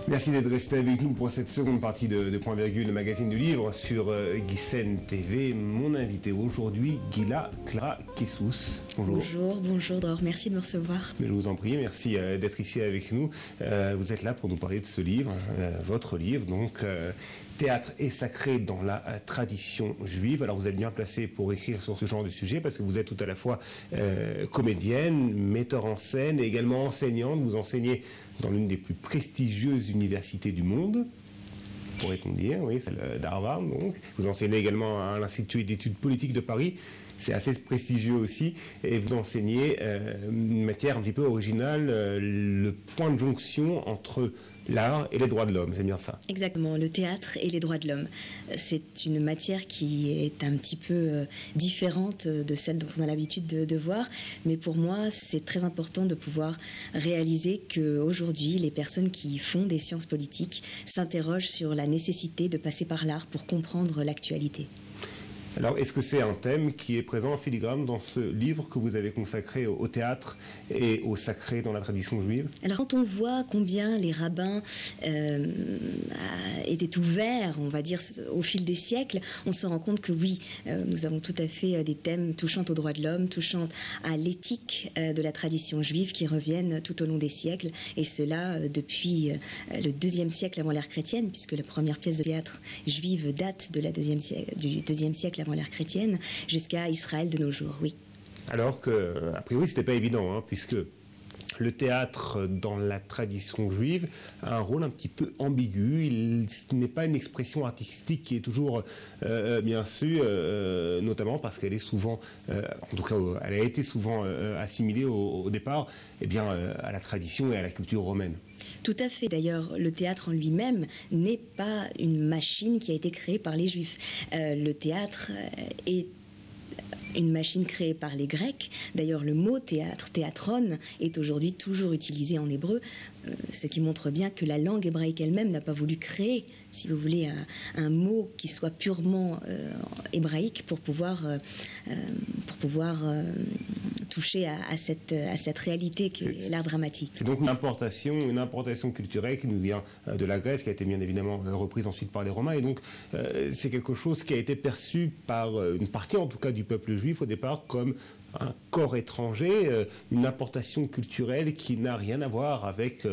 Merci d'être resté avec nous pour cette seconde partie de Point Virgule, le magazine du livre sur Guisen TV. Mon invité aujourd'hui, Gila Clara Kessous. Bonjour. Bonjour Dror, merci de me recevoir. Mais je vous en prie, merci d'être ici avec nous. Vous êtes là pour nous parler de ce livre, votre livre, donc Théâtre et sacré dans la tradition juive. Alors vous êtes bien placé pour écrire sur ce genre de sujet parce que vous êtes tout à la fois comédienne, metteur en scène et également enseignante. Vous enseignez dans l'une des plus prestigieuses universités du monde, pourrait-on dire, oui, celle d'Harvard. Donc, vous enseignez également à l'Institut d'études politiques de Paris. C'est assez prestigieux aussi, et vous enseignez une matière un petit peu originale, le point de jonction entre l'art et les droits de l'homme, c'est bien ça? Exactement, le théâtre et les droits de l'homme. C'est une matière qui est un petit peu différente de celle dont on a l'habitude de voir, mais pour moi, c'est très important de pouvoir réaliser qu'aujourd'hui, les personnes qui font des sciences politiques s'interrogent sur la nécessité de passer par l'art pour comprendre l'actualité. Alors, est-ce que c'est un thème qui est présent en filigrane dans ce livre que vous avez consacré au théâtre et au sacré dans la tradition juive? Alors, quand on voit combien les rabbins étaient ouverts, on va dire, au fil des siècles, on se rend compte que oui, nous avons tout à fait des thèmes touchant aux droits de l'homme, touchant à l'éthique de la tradition juive qui reviennent tout au long des siècles, et cela depuis le IIe siècle avant l'ère chrétienne, puisque la première pièce de théâtre juive date de du IIe siècle avant l'ère chrétienne, jusqu'à Israël de nos jours, oui. Alors que, a priori, c'était pas évident, hein, puisque le théâtre dans la tradition juive a un rôle un petit peu ambigu. Ce n'est pas une expression artistique qui est toujours bien sûr, notamment parce qu'elle est souvent, en tout cas, elle a été souvent assimilée au départ, eh bien, à la tradition et à la culture romaine. Tout à fait. D'ailleurs, le théâtre en lui-même n'est pas une machine qui a été créée par les Juifs. Le théâtre est une machine créée par les Grecs. D'ailleurs, le mot théâtre, théatron, est aujourd'hui toujours utilisé en hébreu, ce qui montre bien que la langue hébraïque elle-même n'a pas voulu créer, si vous voulez, un mot qui soit purement hébraïque pour pouvoir toucher à cette réalité qui est l'art dramatique. C'est donc une importation culturelle qui nous vient de la Grèce, qui a été bien évidemment reprise ensuite par les Romains, et donc c'est quelque chose qui a été perçu par une partie, en tout cas, du peuple juif au départ comme un corps étranger, une importation culturelle qui n'a rien à voir avec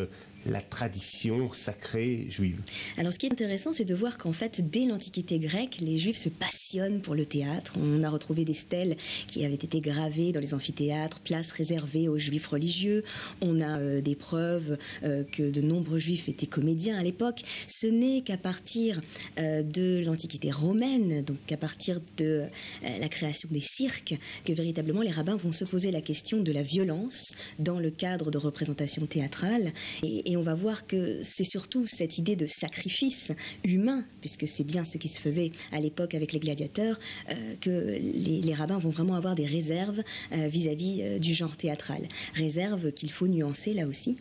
la tradition sacrée juive. Alors ce qui est intéressant, c'est de voir qu'en fait, dès l'Antiquité grecque, les Juifs se passionnent pour le théâtre. On a retrouvé des stèles qui avaient été gravées dans les amphithéâtres, places réservées aux Juifs religieux. On a des preuves que de nombreux Juifs étaient comédiens à l'époque. Ce n'est qu'à partir de l'Antiquité romaine, donc à partir de la création des cirques, que véritablement les rabbins vont se poser la question de la violence dans le cadre de représentations théâtrales. Et on va voir que c'est surtout cette idée de sacrifice humain, puisque c'est bien ce qui se faisait à l'époque avec les gladiateurs, que les rabbins vont vraiment avoir des réserves vis-à-vis du genre théâtral. Réserves qu'il faut nuancer là aussi,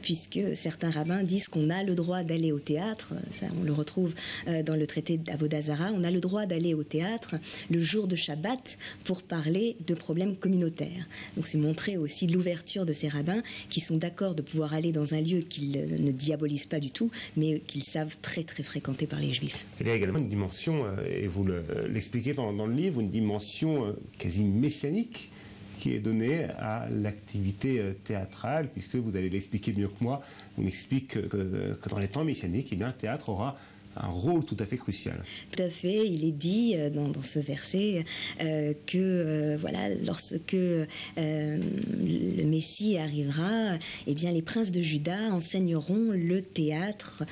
puisque certains rabbins disent qu'on a le droit d'aller au théâtre, ça on le retrouve dans le traité d'Avoda Zara, on a le droit d'aller au théâtre le jour de Shabbat pour parler de problèmes communautaires. Donc c'est montrer aussi l'ouverture de ces rabbins qui sont d'accord de pouvoir aller dans un lieu qu'ils ne diabolisent pas du tout, mais qu'ils savent très très fréquenter par les Juifs. Il y a également une dimension, et vous l'expliquez dans le livre, une dimension quasi messianique qui est donnée à l'activité théâtrale, puisque vous allez l'expliquer mieux que moi, on explique que dans les temps messianiques, eh bien, le théâtre aura un rôle tout à fait crucial. Tout à fait, il est dit dans ce verset que voilà, lorsque le Messie arrivera, eh bien les princes de Juda enseigneront le théâtre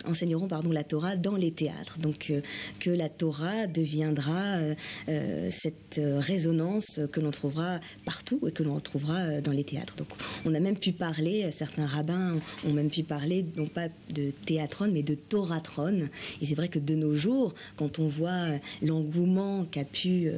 enseigneront la Torah dans les théâtres. Donc que la Torah deviendra cette résonance que l'on trouvera partout et que l'on retrouvera dans les théâtres. Donc on a même pu parler, certains rabbins ont même pu parler non pas de théatron mais de Toratron. Et c'est vrai que de nos jours, quand on voit l'engouement qu'a pu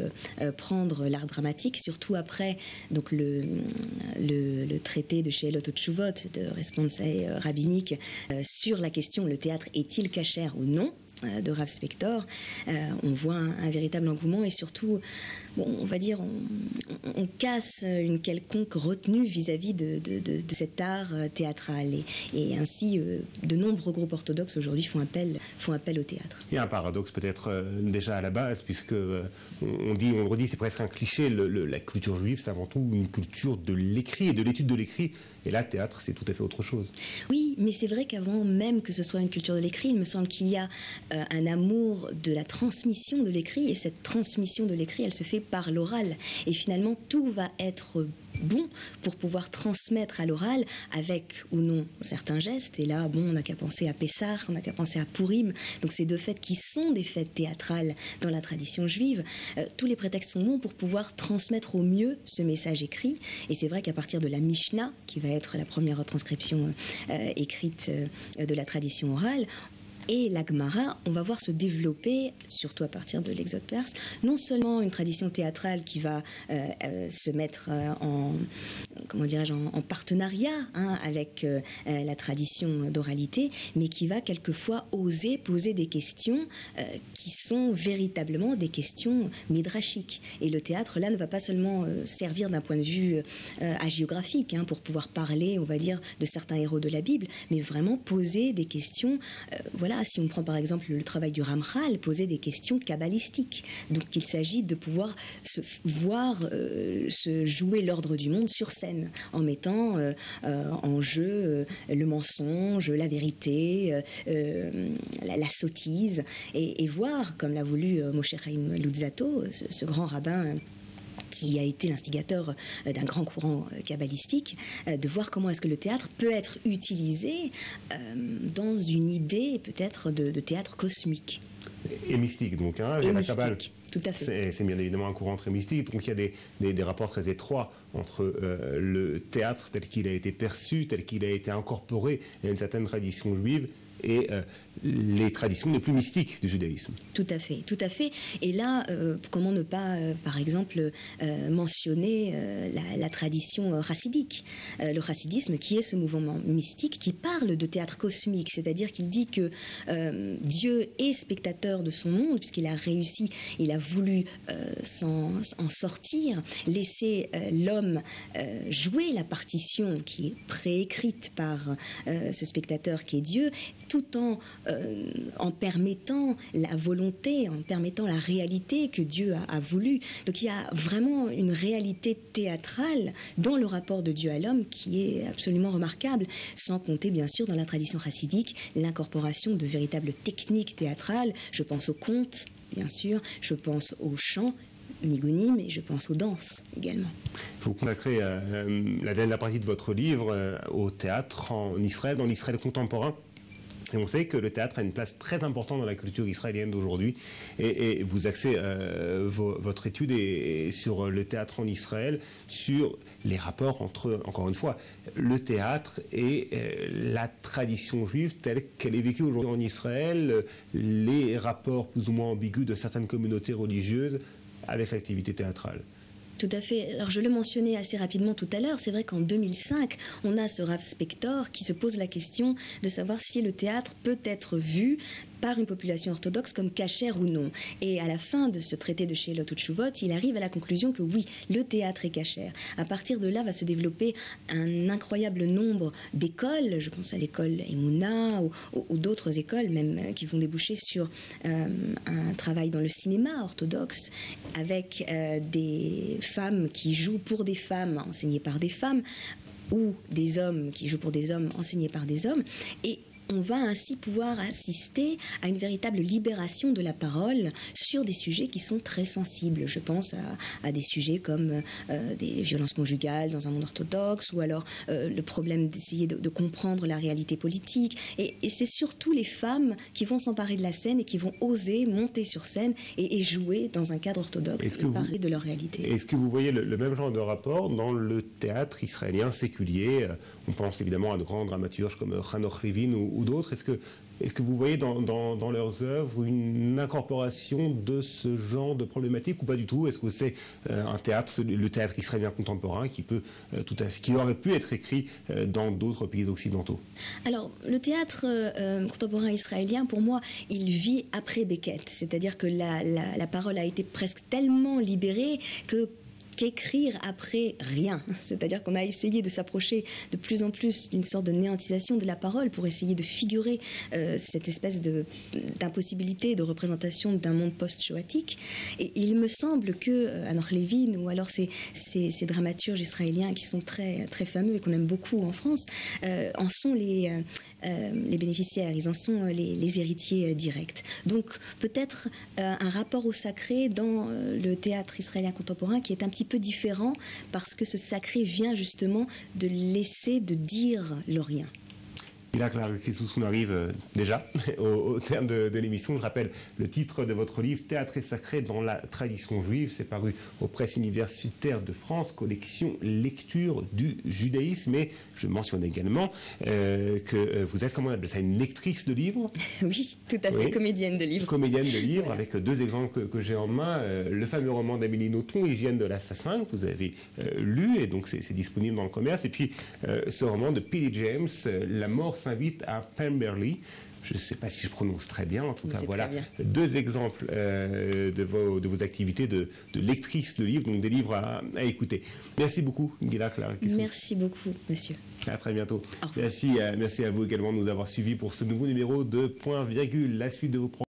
prendre l'art dramatique, surtout après donc le traité de Sheelot Utshuvot, de Responsae rabbinique, sur la question le théâtre est-il cachère ou non, de Rav Spector, on voit un véritable engouement et surtout, bon, on va dire, on casse une quelconque retenue vis-à-vis de cet art théâtral. Et ainsi, de nombreux groupes orthodoxes aujourd'hui font appel au théâtre. Il y a un paradoxe peut-être déjà à la base, puisque on le redit, c'est presque un cliché, la culture juive, c'est avant tout une culture de l'écrit et de l'étude de l'écrit. Et là, le théâtre, c'est tout à fait autre chose. Oui, mais c'est vrai qu'avant même que ce soit une culture de l'écrit, il me semble qu'il y a un amour de la transmission de l'écrit, et cette transmission de l'écrit, elle se fait par l'oral. Et finalement, tout va être bon pour pouvoir transmettre à l'oral avec ou non certains gestes. Et là, bon, on n'a qu'à penser à Pessah, on n'a qu'à penser à Purim. Donc ces deux fêtes qui sont des fêtes théâtrales dans la tradition juive, tous les prétextes sont bons pour pouvoir transmettre au mieux ce message écrit. Et c'est vrai qu'à partir de la Mishnah, qui va être la première retranscription écrite de la tradition orale, et la Gemara, on va voir se développer, surtout à partir de l'Exode perse, non seulement une tradition théâtrale qui va se mettre en partenariat avec la tradition d'oralité, mais qui va quelquefois oser poser des questions qui sont véritablement des questions midrashiques. Et le théâtre, là, ne va pas seulement servir d'un point de vue hagiographique, pour pouvoir parler, on va dire, de certains héros de la Bible, mais vraiment poser des questions, si on prend par exemple le travail du Ramchal, poser des questions kabbalistiques. Donc il s'agit de pouvoir se jouer l'ordre du monde sur scène, en mettant en jeu le mensonge, la vérité, la sottise, et voir, comme l'a voulu Moshe Chaim Luzzatto, ce grand rabbin qui a été l'instigateur d'un grand courant kabbalistique, de voir comment est-ce que le théâtre peut être utilisé dans une idée peut-être de théâtre cosmique. Et mystique, donc. Et la mystique, Kabbale, tout à fait. c'est bien évidemment un courant très mystique, donc il y a des rapports très étroits entre le théâtre tel qu'il a été perçu, tel qu'il a été incorporé à une certaine tradition juive, et les traditions les plus mystiques du judaïsme. Tout à fait, tout à fait. Et là, comment ne pas, par exemple, mentionner la tradition chassidique, le chassidisme qui est ce mouvement mystique qui parle de théâtre cosmique, c'est-à-dire qu'il dit que Dieu est spectateur de son monde, puisqu'il a réussi, il a voulu en sortir, laisser l'homme jouer la partition qui est préécrite par ce spectateur qui est Dieu, tout en permettant la volonté, en permettant la réalité que Dieu a voulu. Donc il y a vraiment une réalité théâtrale dans le rapport de Dieu à l'homme qui est absolument remarquable, sans compter bien sûr dans la tradition chassidique l'incorporation de véritables techniques théâtrales. Je pense aux contes, bien sûr, je pense aux chants, Nigonim, et je pense aux danses également. Vous consacrez la dernière partie de votre livre au théâtre en Israël, dans l'Israël contemporain. Et on sait que le théâtre a une place très importante dans la culture israélienne d'aujourd'hui. Et vous axez votre étude sur le théâtre en Israël, sur les rapports entre, encore une fois, le théâtre et la tradition juive telle qu'elle est vécue aujourd'hui en Israël, les rapports plus ou moins ambigus de certaines communautés religieuses avec l'activité théâtrale. Tout à fait. Alors je le mentionnais assez rapidement tout à l'heure, c'est vrai qu'en 2005, on a ce Rav Spector qui se pose la question de savoir si le théâtre peut être vu par une population orthodoxe comme cachère ou non. Et à la fin de ce traité de Sheilot Utshuvot, il arrive à la conclusion que oui, le théâtre est cachère. À partir de là va se développer un incroyable nombre d'écoles, je pense à l'école Emouna ou d'autres écoles même qui vont déboucher sur un travail dans le cinéma orthodoxe avec des femmes qui jouent pour des femmes enseignées par des femmes ou des hommes qui jouent pour des hommes enseignés par des hommes. Et on va ainsi pouvoir assister à une véritable libération de la parole sur des sujets qui sont très sensibles. Je pense à des sujets comme des violences conjugales dans un monde orthodoxe, ou alors le problème d'essayer de comprendre la réalité politique. Et c'est surtout les femmes qui vont s'emparer de la scène et qui vont oser monter sur scène et jouer dans un cadre orthodoxe et parler de leur réalité. Est-ce que vous voyez le même genre de rapport dans le théâtre israélien séculier? On pense évidemment à de grands dramaturges comme Hanoch Rivin ou ou d'autres. Est-ce que vous voyez dans leurs œuvres une incorporation de ce genre de problématique ou pas du tout? Est-ce que c'est un théâtre, le théâtre israélien contemporain, qui aurait pu être écrit dans d'autres pays occidentaux? Alors, le théâtre contemporain israélien, pour moi, il vit après Beckett. C'est-à-dire que la parole a été presque tellement libérée qu'écrire après rien. C'est-à-dire qu'on a essayé de s'approcher de plus en plus d'une sorte de néantisation de la parole pour essayer de figurer cette espèce d'impossibilité de représentation d'un monde post-shoatique. Et il me semble que Hanoch Levin ou alors ces dramaturges israéliens qui sont très, très fameux et qu'on aime beaucoup en France en sont les bénéficiaires, ils en sont les héritiers directs. Donc peut-être un rapport au sacré dans le théâtre israélien contemporain qui est un petit peu différent parce que ce sacré vient justement de laisser de dire le rien. Et là, Clara Kessous, on arrive déjà au terme de l'émission. Je rappelle le titre de votre livre, Théâtre et sacré dans la tradition juive. C'est paru aux presses universitaires de France, collection Lecture du judaïsme. Et je mentionne également que vous êtes, comment on appelle ça, une lectrice de livres? Oui, tout à fait, oui. Comédienne de livres. Comédienne de livres, voilà. Avec deux exemples que j'ai en main. Le fameux roman d'Amélie Nothomb, Hygiène de l'assassin, que vous avez lu, et donc c'est disponible dans le commerce. Et puis ce roman de P.D. James, La mort s'invite à Pemberley. Je ne sais pas si je prononce très bien, en tout cas, voilà deux exemples de vos activités de lectrice de livres, donc des livres à écouter. Merci beaucoup, Gila Clara Kessous. Merci beaucoup, monsieur. À très bientôt. Merci à vous également de nous avoir suivis pour ce nouveau numéro de Point Virgule. La suite de vos programmes.